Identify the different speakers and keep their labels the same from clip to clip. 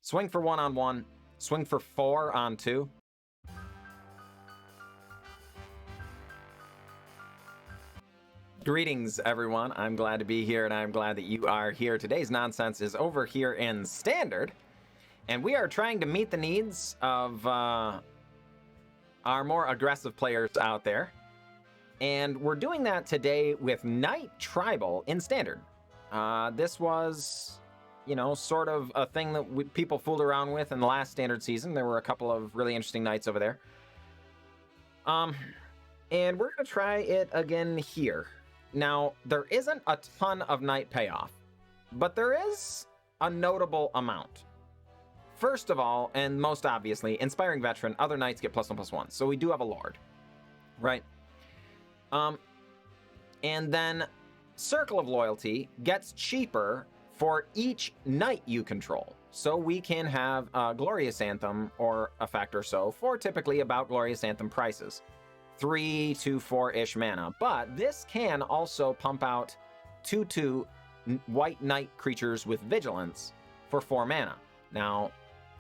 Speaker 1: Swing for 1 on 1. Swing for 4 on 2. Greetings, everyone. I'm glad to be here, and I'm glad that you are here. Today's nonsense is over here in Standard, and we are trying to meet the needs of our more aggressive players out there. And we're doing that today with Knight Tribal in Standard. This was, you know, sort of a thing that people fooled around with in the last Standard season. There were a couple of really interesting Knights over there. And we're going to try it again here. Now, there isn't a ton of Knight payoff, but there is a notable amount. First of all, and most obviously, Inspiring Veteran, other Knights get +1/+1. So we do have a Lord, right? And then Circle of Loyalty gets cheaper for each Knight you control. So we can have a Glorious Anthem or a fact or so for typically about Glorious Anthem prices. 3 to 4-ish mana. But this can also pump out 2/2 white Knight creatures with Vigilance for 4 mana. Now,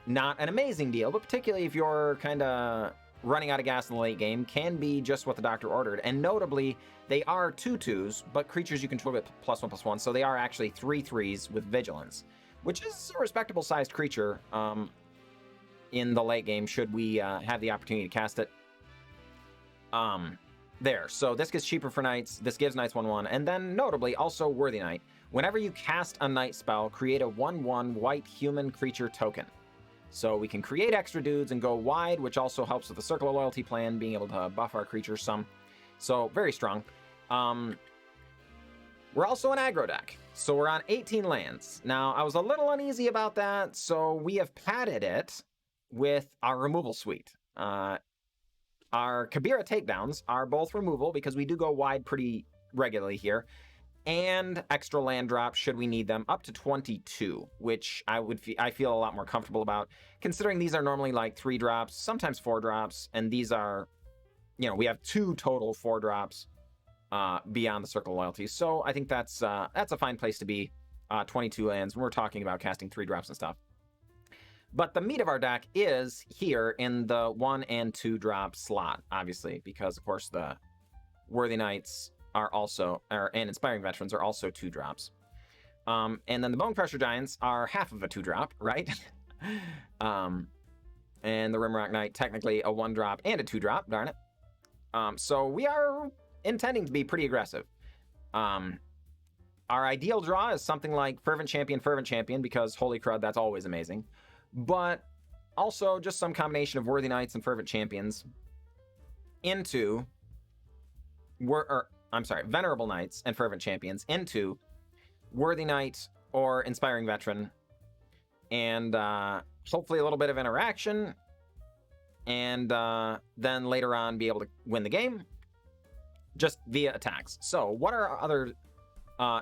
Speaker 1: not an amazing deal, but particularly if you're kind of running out of gas in the late game, can be just what the doctor ordered. And notably, they are 2/2s, but creatures you control get +1/+1, so they are actually 3/3s with Vigilance, which is a respectable sized creature in the late game should we have the opportunity to cast it. There. So this gets cheaper for Knights, this gives Knights 1/1, and then notably also Worthy Knight. Whenever you cast a Knight spell, create a 1/1 white human creature token. So we can create extra dudes and go wide, which also helps with the Circle of Loyalty plan, being able to buff our creatures some. So very strong. We're also an aggro deck. So we're on 18 lands. Now, I was a little uneasy about that, so we have padded it with our removal suite. Our Kabira Takedowns are both removal because we do go wide pretty regularly here, and extra land drops should we need them, up to 22, which I feel a lot more comfortable about, considering these are normally like 3 drops, sometimes 4 drops, and these are, you know, we have 2 total 4 drops beyond the Circle of Loyalty. So I think that's a fine place to be. 22 lands when we're talking about casting 3 drops and stuff. But the meat of our deck is here in the 1 and 2 drop slot, obviously, because of course the Worthy Knights are also, and Inspiring Veterans are also 2 drops. And then the Bonecrusher Giants are half of a 2 drop, right? And the Rimrock Knight, technically a 1 drop and a 2 drop, darn it. So we are intending to be pretty aggressive. Our ideal draw is something like Fervent Champion, because holy crud, that's always amazing. But also just some combination of Worthy Knights and Fervent Champions into, Venerable Knights and Fervent Champions into Worthy Knight or Inspiring Veteran, and hopefully a little bit of interaction, and then later on be able to win the game just via attacks. So what are our other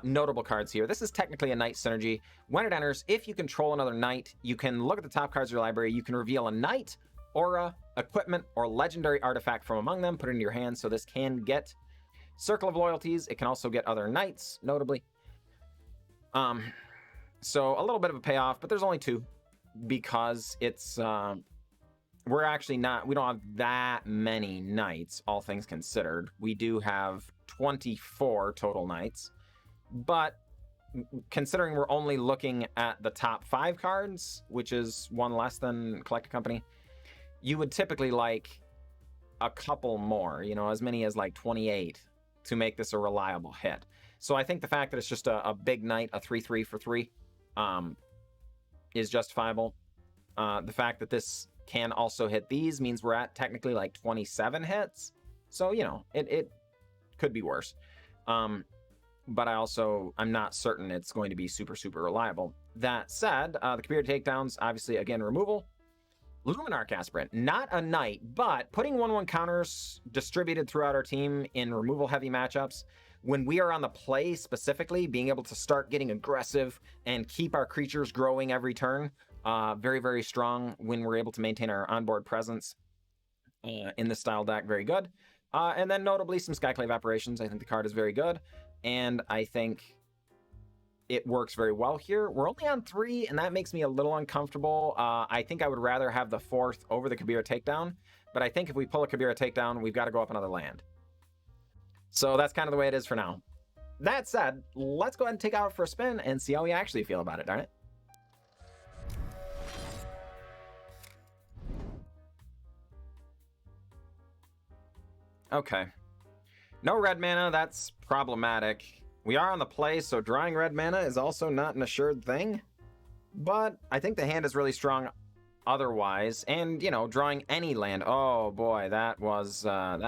Speaker 1: notable cards here? This is technically a Knight synergy. When it enters, if you control another Knight, you can look at the top cards of your library. You can reveal a Knight, aura, equipment, or legendary artifact from among them, put it into your hand. So this can get Circle of Loyalties. It can also get other Knights, notably. So a little bit of a payoff, but there's only 2 because it's we don't have that many Knights, all things considered. We do have 24 total Knights. But considering we're only looking at the top 5 cards, which is 1 less than Collect a Company, you would typically like a couple more, you know, as many as like 28 to make this a reliable hit. So I think the fact that it's just a big Knight, a 3/3 for 3, is justifiable. The fact that this can also hit these means we're at technically like 27 hits. So, you know, it could be worse. But I'm not certain it's going to be super, super reliable. That said, the Kabira Takedowns, obviously, again, removal. Luminarch Aspirant, not a Knight, but putting 1/1 counters distributed throughout our team in removal-heavy matchups, when we are on the play specifically, being able to start getting aggressive and keep our creatures growing every turn, very, very strong when we're able to maintain our onboard presence in this style deck, very good. And then notably some Skyclave Apparitions. I think the card is very good. And I think it works very well here. We're only on 3, and that makes me a little uncomfortable. I think I would rather have the 4th over the Kabira Takedown, but I think if we pull a Kabira Takedown, we've got to go up another land. So that's kind of the way it is for now. That said, let's go ahead and take out for a spin and see how we actually feel about it, darn it. Okay. No red mana, that's problematic. We are on the play, so drawing red mana is also not an assured thing. But I think the hand is really strong otherwise. And, you know, drawing any land. Oh, boy, that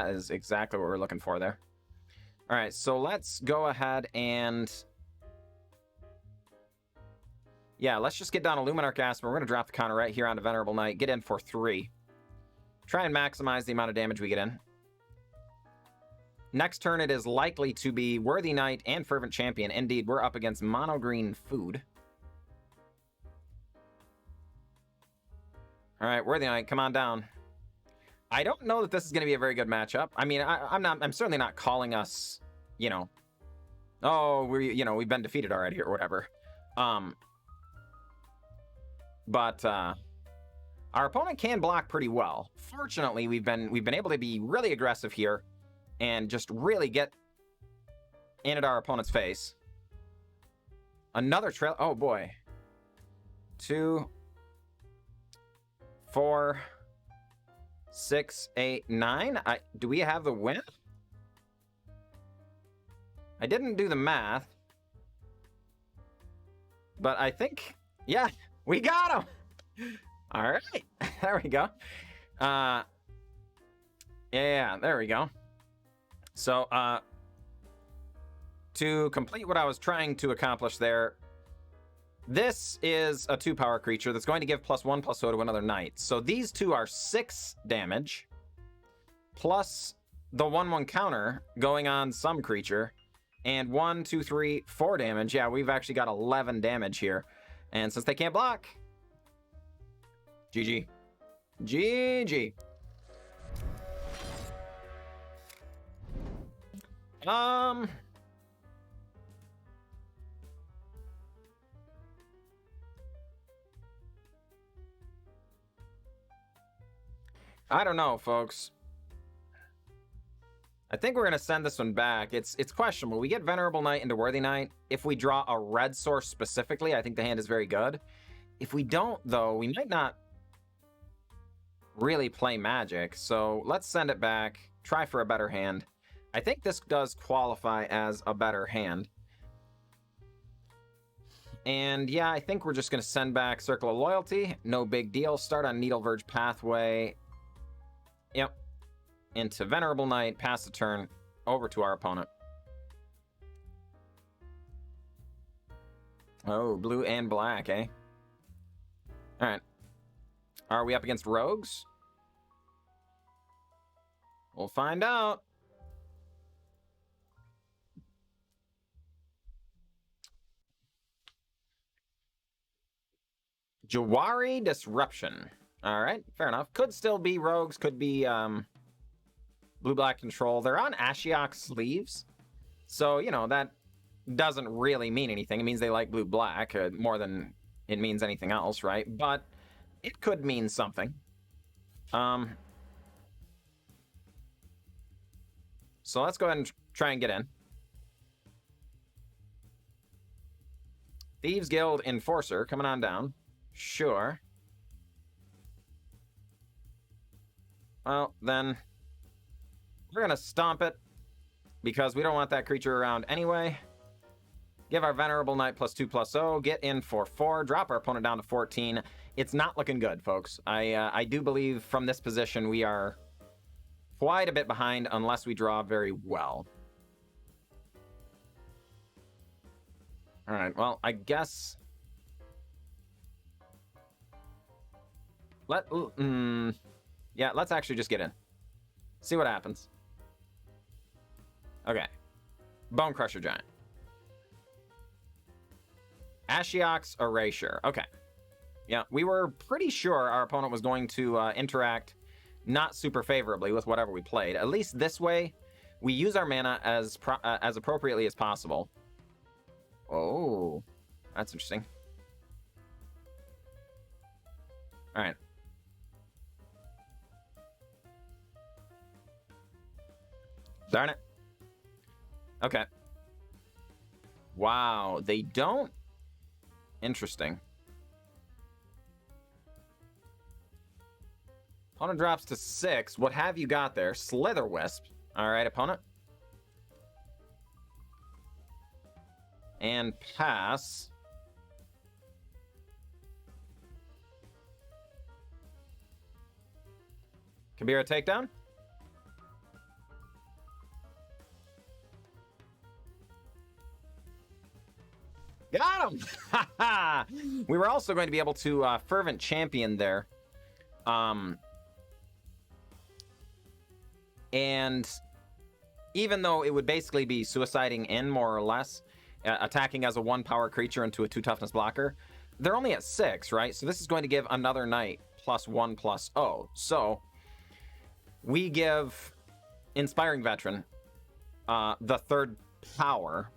Speaker 1: is exactly what we're looking for there. All right, so let's go ahead and... yeah, let's just get down a Luminarch Aspirant. We're going to drop the counter right here onto Venerable Knight. Get in for 3. Try and maximize the amount of damage we get in. Next turn, it is likely to be Worthy Knight and Fervent Champion. Indeed, we're up against mono green food. All right, Worthy Knight, come on down. I don't know that this is going to be a very good matchup. I mean, I'm certainly not calling us, you know, oh, we've been defeated already or whatever. But our opponent can block pretty well. Fortunately, we've been able to be really aggressive here and just really get in at our opponent's face. Another trail. Oh, boy. 2, 4, 6, 8, 9. Do we have the win? I didn't do the math. But I think, yeah, we got him. All right. There we go. Yeah, there we go. So, to complete what I was trying to accomplish there, this is a 2-power creature that's going to give +1/+0 to another knight. So these two are 6 damage, plus the 1/1 counter going on some creature, and 1, 2, 3, 4 damage. Yeah, we've actually got 11 damage here. And since they can't block, GG. GG. I don't know, folks. I think we're going to send this one back. It's questionable. We get Venerable Knight into Worthy Knight. If we draw a red source specifically, I think the hand is very good. If we don't, though, we might not really play Magic. So let's send it back. Try for a better hand. I think this does qualify as a better hand. And yeah, I think we're just going to send back Circle of Loyalty. No big deal. Start on Needleverge Pathway. Yep. Into Venerable Knight. Pass the turn over to our opponent. Oh, blue and black, eh? Alright. Are we up against rogues? We'll find out. Jawari Disruption. Alright, fair enough. Could still be rogues, could be blue-black control. They're on Ashiok sleeves. So, you know, that doesn't really mean anything. It means they like blue-black more than it means anything else, right? But it could mean something. So let's go ahead and try and get in. Thieves Guild Enforcer coming on down. Sure. Well, then we're going to stomp it because we don't want that creature around anyway. Give our Venerable Knight +2/+0. Get in for 4. Drop our opponent down to 14. It's not looking good, folks. I do believe from this position we are quite a bit behind unless we draw very well. All right, well, I guess... yeah, let's actually just get in. See what happens. Okay. Bonecrusher Giant. Ashiok's Erasure. Okay. Yeah, we were pretty sure our opponent was going to interact not super favorably with whatever we played. At least this way, we use our mana as appropriately as possible. Oh. That's interesting. All right. Darn it. Okay. Wow, they don't... Interesting. Opponent drops to 6. What have you got there? Slither Wisp. All right, opponent. And pass. Kabira Takedown. Got him! We were also going to be able to Fervent Champion there. And even though it would basically be suiciding in, more or less, attacking as a 1-power creature into a 2-toughness blocker, they're only at 6, right? So this is going to give another knight +1/+0. So we give Inspiring Veteran the 3rd power,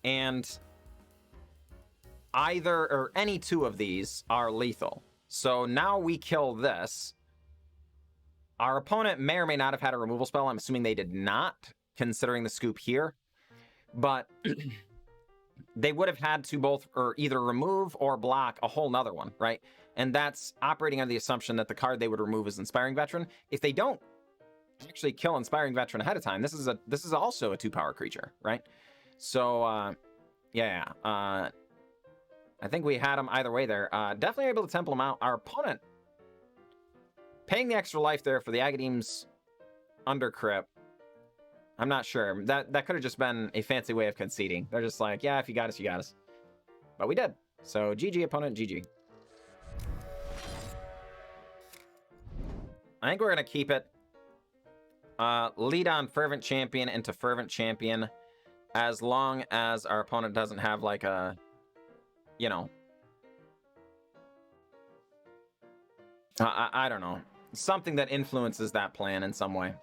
Speaker 1: and either or any 2 of these are lethal. So now we kill this. Our opponent may or may not have had a removal spell. I'm assuming they did not, considering the scoop here. But they would have had to both or either remove or block a whole nother one, right? And that's operating on the assumption that the card they would remove is Inspiring Veteran. If they don't actually kill Inspiring Veteran ahead of time, this is also a 2-power creature, right? So yeah, I think we had him either way there. Definitely able to temple him out. Our opponent paying the extra life there for the Agadeem's Undercrypt. I'm not sure. That could have just been a fancy way of conceding. They're just like, yeah, if you got us, you got us. But we did. So GG, opponent, GG. I think we're going to keep it. Lead on Fervent Champion into Fervent Champion, as long as our opponent doesn't have like a, you know, I don't know, something that influences that plan in some way.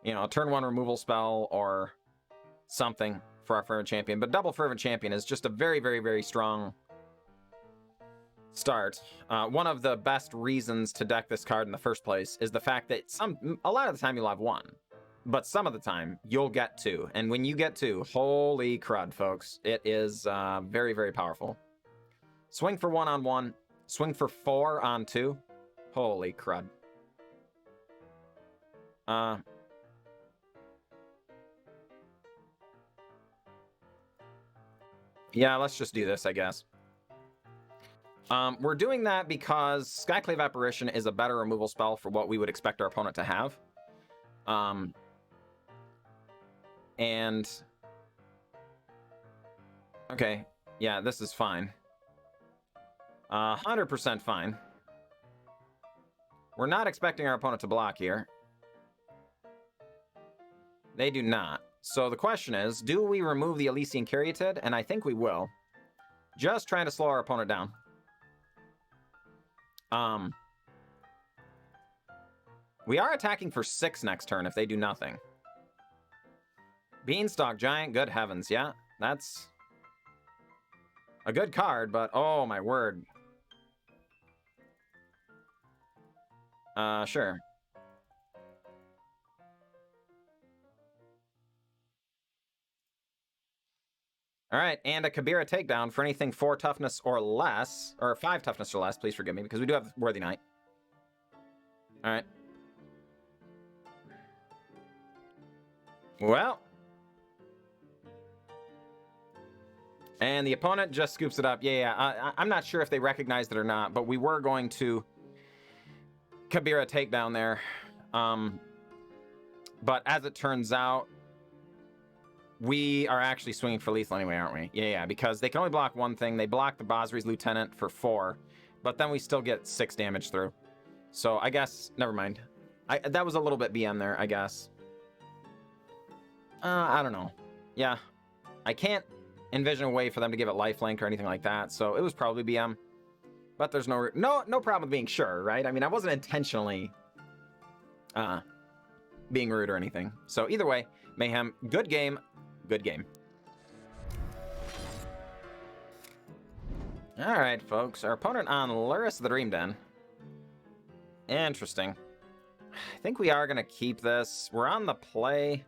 Speaker 1: You know, a turn 1 removal spell or something for our Fervent Champion. But double Fervent Champion is just a very, very, very strong start. One of the best reasons to deck this card in the first place is the fact that a lot of the time you'll have 1, but some of the time you'll get 2. And when you get 2, holy crud, folks, it is very, very powerful. Swing for 1 on 1, swing for 4 on 2. Holy crud. Yeah, let's just do this, I guess. We're doing that because Skyclave Apparition is a better removal spell for what we would expect our opponent to have. And... okay, yeah, this is fine. 100% fine. We're not expecting our opponent to block here. They do not. So the question is, do we remove the Elysian Caryatid? And I think we will. Just trying to slow our opponent down. We are attacking for 6 next turn if they do nothing. Beanstalk Giant, good heavens, yeah. That's a good card, but oh my word. Sure. All right, and a Kabira Takedown for anything 4 toughness or less, or 5 toughness or less, please forgive me, because we do have Worthy Knight. All right. Well. And the opponent just scoops it up. Yeah. I'm not sure if they recognized it or not, but we were going to Kabira Takedown there. But as it turns out, we are actually swinging for lethal anyway, aren't we? Yeah, because they can only block one thing. They block the Basri's Lieutenant for 4, but then we still get 6 damage through. So I guess, never mind. That was a little bit BM there, I guess. I don't know. Yeah, I can't envision a way for them to give it lifelink or anything like that, so it was probably BM. But there's no problem with being sure, right? I mean, I wasn't intentionally being rude or anything. So either way, Mayhem, good game. Good game. Alright, folks. Our opponent on Luris of the Dream Den. Interesting. I think we are going to keep this. We're on the play.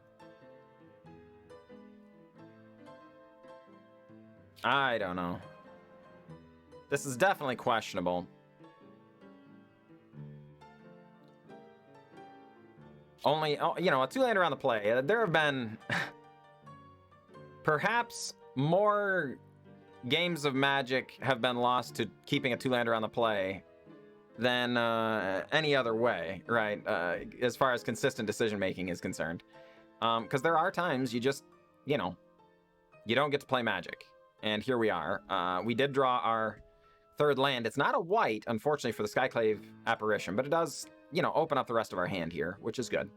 Speaker 1: I don't know. This is definitely questionable. Only, you know, a 2-lander on the play. There have been perhaps more games of Magic have been lost to keeping a 2-lander on the play than any other way, right? As far as consistent decision-making is concerned. Because there are times you just, you know, you don't get to play Magic. And here we are. We did draw our third land. It's not a white, unfortunately, for the Skyclave Apparition, but it does, you know, open up the rest of our hand here, which is good.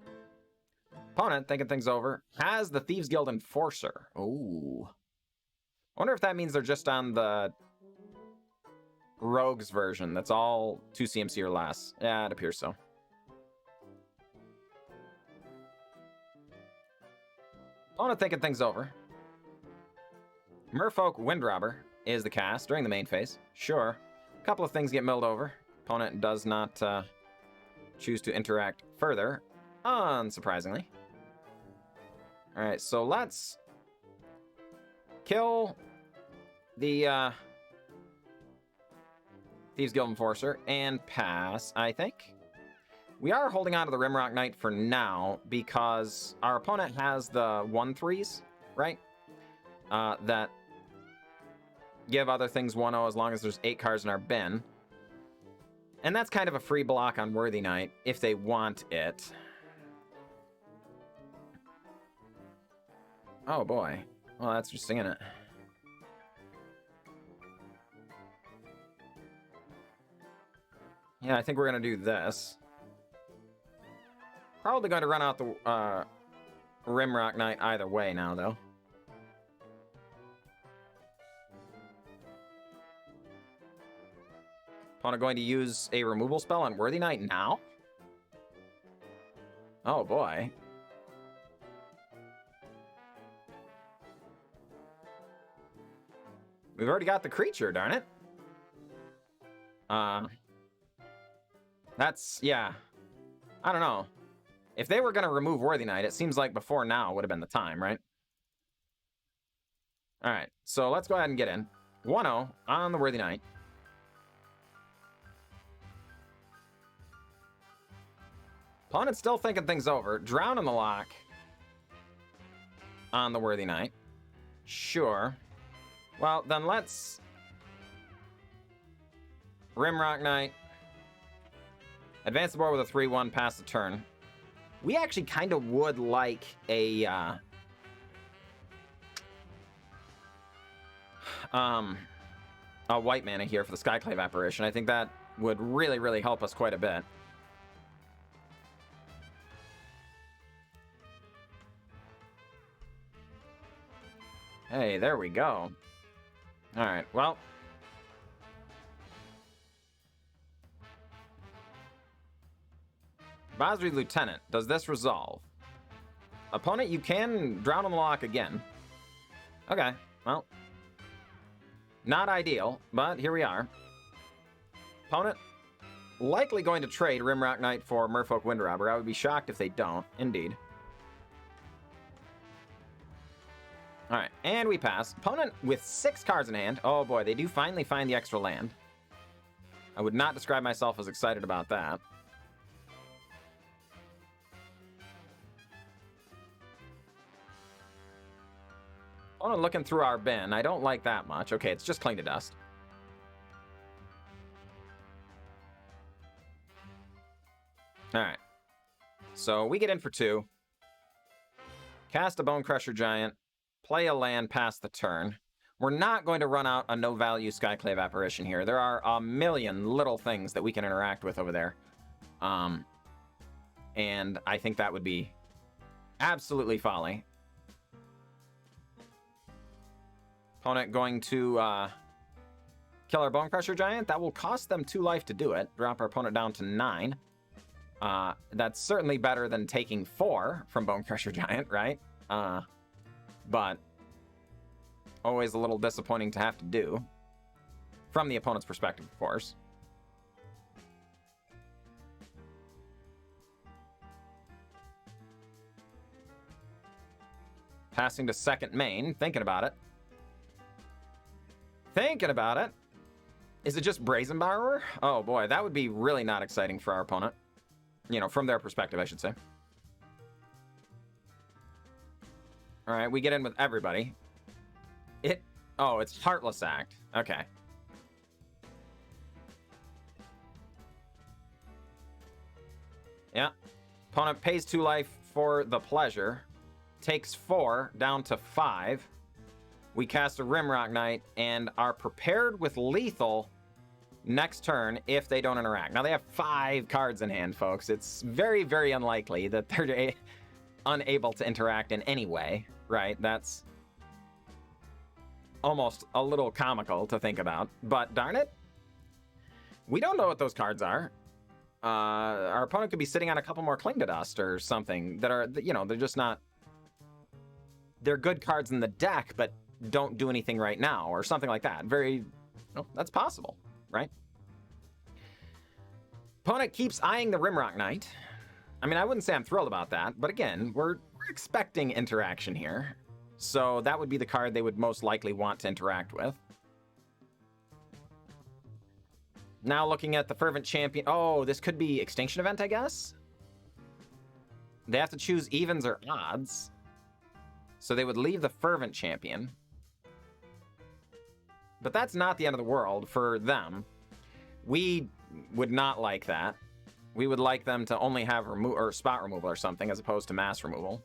Speaker 1: Opponent, thinking things over, has the Thieves Guild Enforcer. Ooh. I wonder if that means they're just on the Rogues version. That's all 2 CMC or less. Yeah, it appears so. Opponent thinking things over. Merfolk Windrobber is the cast during the main phase. Sure. A couple of things get milled over. Opponent does not choose to interact further, unsurprisingly. Alright, so let's kill the Thieves Guild Enforcer and pass, I think. We are holding on to the Rimrock Knight for now because our opponent has the 1/3s, right? That give other things 1/0 as long as there's 8 cards in our bin. And that's kind of a free block on Worthy Knight if they want it. Oh boy. Well, that's interesting, isn't it? Yeah, I think we're going to do this. Probably going to run out the Rimrock Knight either way now, though. Opponent going to use a removal spell on Worthy Knight now? Oh boy. We've already got the creature, darn it. That's, yeah. I don't know. If they were going to remove Worthy Knight, it seems like before now would have been the time, right? Alright, so let's go ahead and get in. 1-0 on the Worthy Knight. Opponent's still thinking things over. Drown in the lock on the Worthy Knight. Sure. Well, then let's Rimrock Knight. Advance the board with a 3-1, pass the turn. We actually kind of would like a white mana here for the Skyclave Apparition. I think that would really, really help us quite a bit. Hey, there we go. All right, well. Basri Lieutenant, does this resolve? Opponent, you can drown on the lock again. Okay, well. Not ideal, but here we are. Opponent, likely going to trade Rimrock Knight for Merfolk Windrobber. I would be shocked if they don't, indeed. Alright, and we pass. Opponent with 6 cards in hand. Oh boy, they do finally find the extra land. I would not describe myself as excited about that. Opponent looking through our bin. I don't like that much. Okay, it's just Cling to Dust. Alright. So we get in for 2. Cast a Bonecrusher Giant. Play a land past the turn. We're not going to run out a no-value Skyclave Apparition here. There are a million little things that we can interact with over there. And I think that would be absolutely folly. Opponent going to kill our Bonecrusher Giant. That will cost them 2 life to do it. Drop our opponent down to 9. That's certainly better than taking 4 from Bonecrusher Giant, right? But always a little disappointing to have to do. From the opponent's perspective, of course. Passing to second main, thinking about it. Thinking about it. Is it just Brazen Borrower? Oh boy, that would be really not exciting for our opponent. You know, from their perspective, I should say. Alright, we get in with everybody. Oh, it's Heartless Act. Okay. Yeah. Opponent pays 2 life for the pleasure. Takes 4 down to 5. We cast a Rimrock Knight and are prepared with lethal next turn if they don't interact. Now, they have 5 cards in hand, folks. It's very, very unlikely that they're unable to interact in any way, right? That's almost a little comical to think about, but darn it, we don't know what those cards are. Our opponent could be sitting on a couple more Cling to Dust or something that are, you know, they're just not... They're good cards in the deck, but don't do anything right now, or something like that. Very... Well, that's possible, right? Opponent keeps eyeing the Rimrock Knight. I mean, I wouldn't say I'm thrilled about that, but again, we're expecting interaction here. So that would be the card they would most likely want to interact with. Now looking at the Fervent Champion. Oh, this could be Extinction Event, I guess? They have to choose evens or odds. So they would leave the Fervent Champion. But that's not the end of the world for them. We would not like that. We would like them to only have spot removal or something as opposed to mass removal.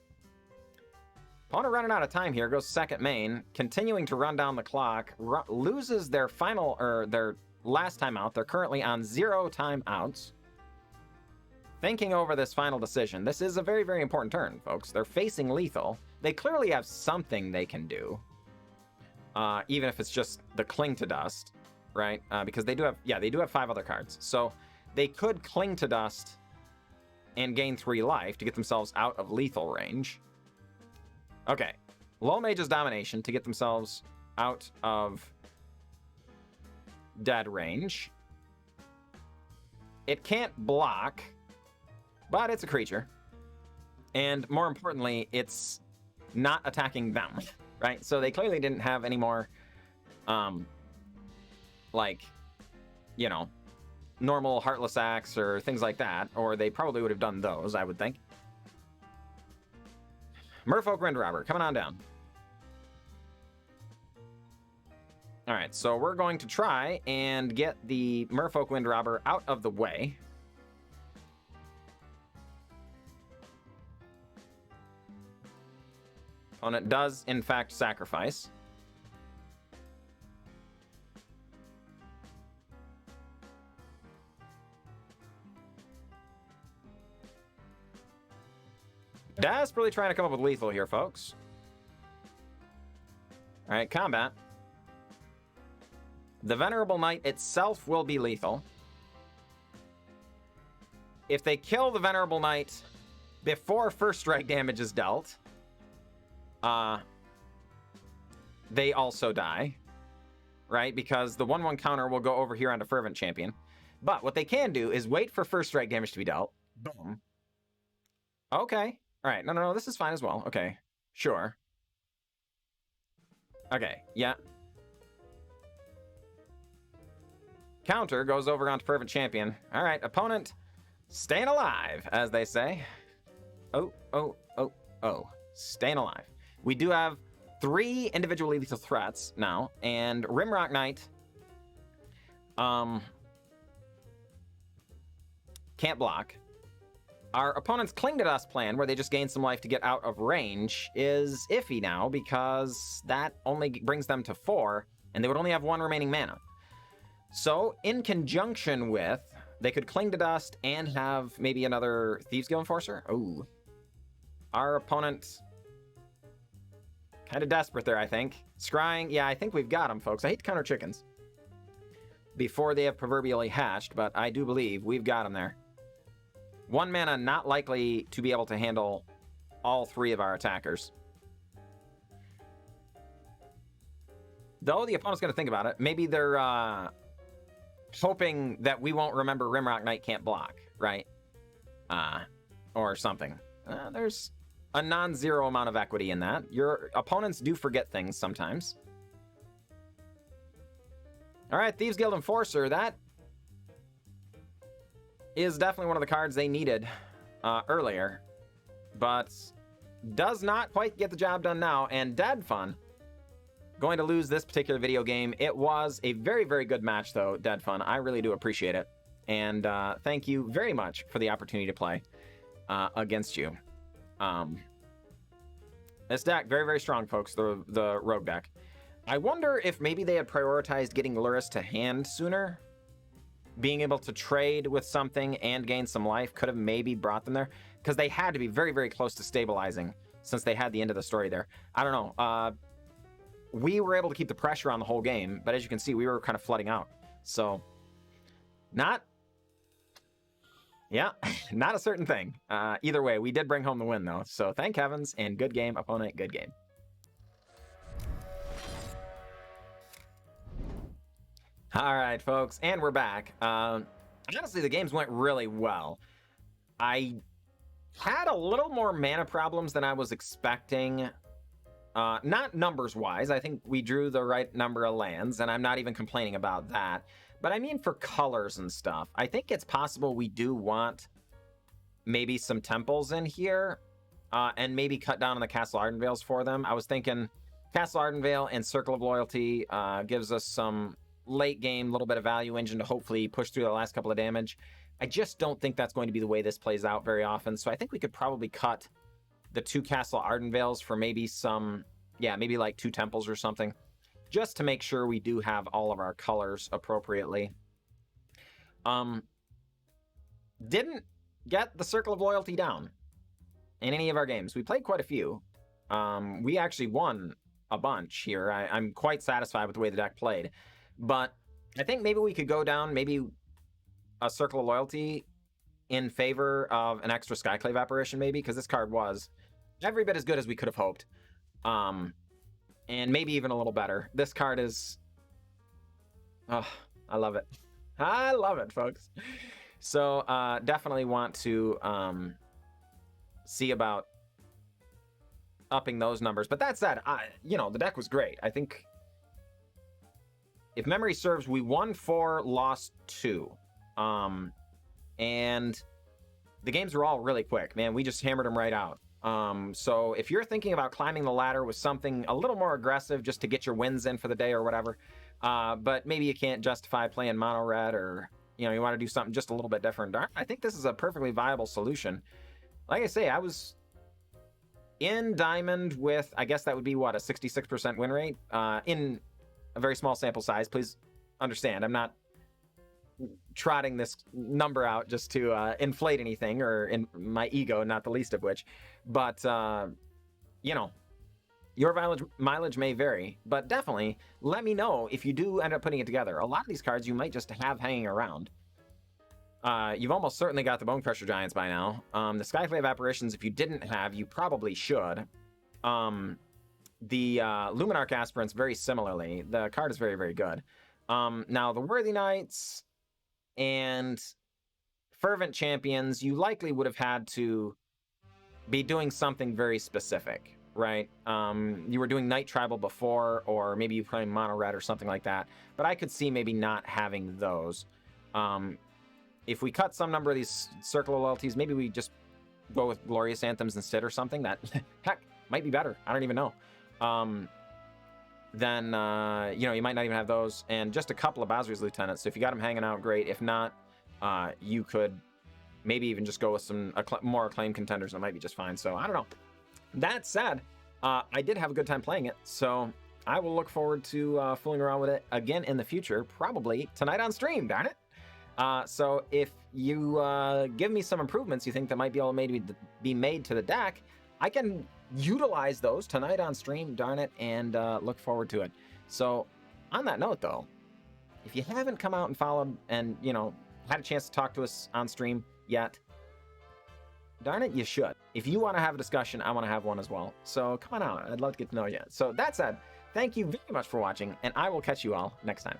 Speaker 1: Opponent running out of time here, goes second main, continuing to run down the clock, loses their final, or their last time out. They're currently on 0 timeouts. Thinking over this final decision. This is a very, very important turn, folks. They're facing lethal. They clearly have something they can do. Even if it's just the Cling to Dust, right? Because they do have, yeah, they do have 5 other cards. So they could Cling to Dust and gain 3 life to get themselves out of lethal range. Okay, Low Mage's Domination to get themselves out of dead range. It can't block, but it's a creature. And more importantly, it's not attacking them, right? So they clearly didn't have any more, like, you know, normal Heartless Acts or things like that, or they probably would have done those, I would think. Merfolk Windrobber, coming on down. Alright, so we're going to try and get the Merfolk Windrobber out of the way. Opponent does, in fact, sacrifice. Desperately trying to come up with lethal here, folks. Alright, combat. The Venerable Knight itself will be lethal. If they kill the Venerable Knight before first strike damage is dealt, they also die, right? Because the 1/1 counter will go over here onto Fervent Champion. But what they can do is wait for first strike damage to be dealt. Boom. Okay. All right. No, this is fine as well. Okay. Sure. Okay. Yeah. Counter goes over onto Fervent Champion. All right. Opponent staying alive, as they say. Oh. Staying alive. We do have 3 individually lethal threats now, and Rimrock Knight can't block. Our opponent's Cling to Dust plan, where they just gain some life to get out of range, is iffy now because that only brings them to 4, and they would only have 1 remaining mana. So, in conjunction with, they could Cling to Dust and have maybe another Thieves Guild Enforcer. Oh. Our opponent... kind of desperate there, I think. Scrying, yeah, I think we've got them, folks. I hate to counter chickens before they have proverbially hatched, but I do believe we've got them there. 1 mana, not likely to be able to handle all 3 of our attackers. though the opponent's going to think about it. Maybe they're hoping that we won't remember Rimrock Knight can't block, right? Or something. There's a non-zero amount of equity in that. Your opponents do forget things sometimes. All right, Thieves Guild Enforcer. That is definitely one of the cards they needed earlier, but does not quite get the job done now. And Dead Fun going to lose this particular video game. It was a very, very good match, though, Dead Fun. I really do appreciate it. And thank you very much for the opportunity to play against you. This deck, very, very strong, folks, the Rogue deck. I wonder if maybe they had prioritized getting Luris to hand sooner. Being able to trade with something and gain some life could have maybe brought them there, because they had to be very, very close to stabilizing since they had the end of the story there. I don't know. We were able to keep the pressure on the whole game, but as you can see, we were kind of flooding out. So, not a certain thing. Either way, we did bring home the win, though. So, thank heavens, and good game, opponent, good game. All right, folks, and we're back. Honestly, the games went really well. I had a little more mana problems than I was expecting. Not numbers-wise. I think we drew the right number of lands, and I'm not even complaining about that. But I mean for colors and stuff. I think it's possible we do want maybe some temples in here, and maybe cut down on the Castle Ardenvales for them. I was thinking Castle Ardenvale and Circle of Loyalty gives us some late game, little bit of value engine to hopefully push through the last couple of damage. I just don't think that's going to be the way this plays out very often. So I think we could probably cut the 2 Castle Ardenvales for maybe some, maybe like 2 temples or something, just to make sure we do have all of our colors appropriately. Didn't get the Circle of Loyalty down in any of our games. We played quite a few. We actually won a bunch here. I'm quite satisfied with the way the deck played. But I think maybe we could go down maybe a Circle of Loyalty in favor of an extra Skyclave Apparition, maybe, because this card was every bit as good as we could have hoped. And maybe even a little better. This card is... Oh, I love it. I love it, folks. So, definitely want to see about upping those numbers. But that said, the deck was great. I think... If memory serves, we won 4, lost 2. And the games were all really quick, man. We just hammered them right out. So if you're thinking about climbing the ladder with something a little more aggressive just to get your wins in for the day or whatever, but maybe you can't justify playing mono red, or you want to do something just a little bit different, I think this is a perfectly viable solution. Like I say, I was in Diamond with, I guess that would be, what, a 66% win rate? In a very small sample size. Please understand, I'm not trotting this number out just to inflate anything, or in my ego, not the least of which. But, your mileage may vary, but definitely let me know if you do end up putting it together. A lot of these cards you might just have hanging around. You've almost certainly got the Bonecrusher Giants by now. The Skyclave Apparitions, if you didn't have, you probably should. The Luminarch Aspirants, very similarly. The card is very, very good. Now, the Worthy Knights and Fervent Champions, you likely would have had to be doing something very specific, right? You were doing Knight Tribal before, or maybe you were playing Mono Red or something like that. But I could see maybe not having those. If we cut some number of these Circle of Loyalties, maybe we just go with Glorious Anthems instead or something. That, heck, might be better. I don't even know. Then, you might not even have those, and just a couple of Basri's Lieutenants. So if you got them hanging out, great. If not, you could maybe even just go with some more Acclaimed Contenders, and it might be just fine. So, I don't know. That said, I did have a good time playing it, so I will look forward to fooling around with it again in the future, probably tonight on stream, darn it. So if you give me some improvements you think that might be able to be made to the deck, I can utilize those tonight on stream, darn it, and look forward to it. So, on that note, though, if you haven't come out and followed and, had a chance to talk to us on stream yet, darn it, you should. If you want to have a discussion, I want to have one as well. So, come on out. I'd love to get to know you. So, that said, Thank you very much for watching, and I will catch you all next time.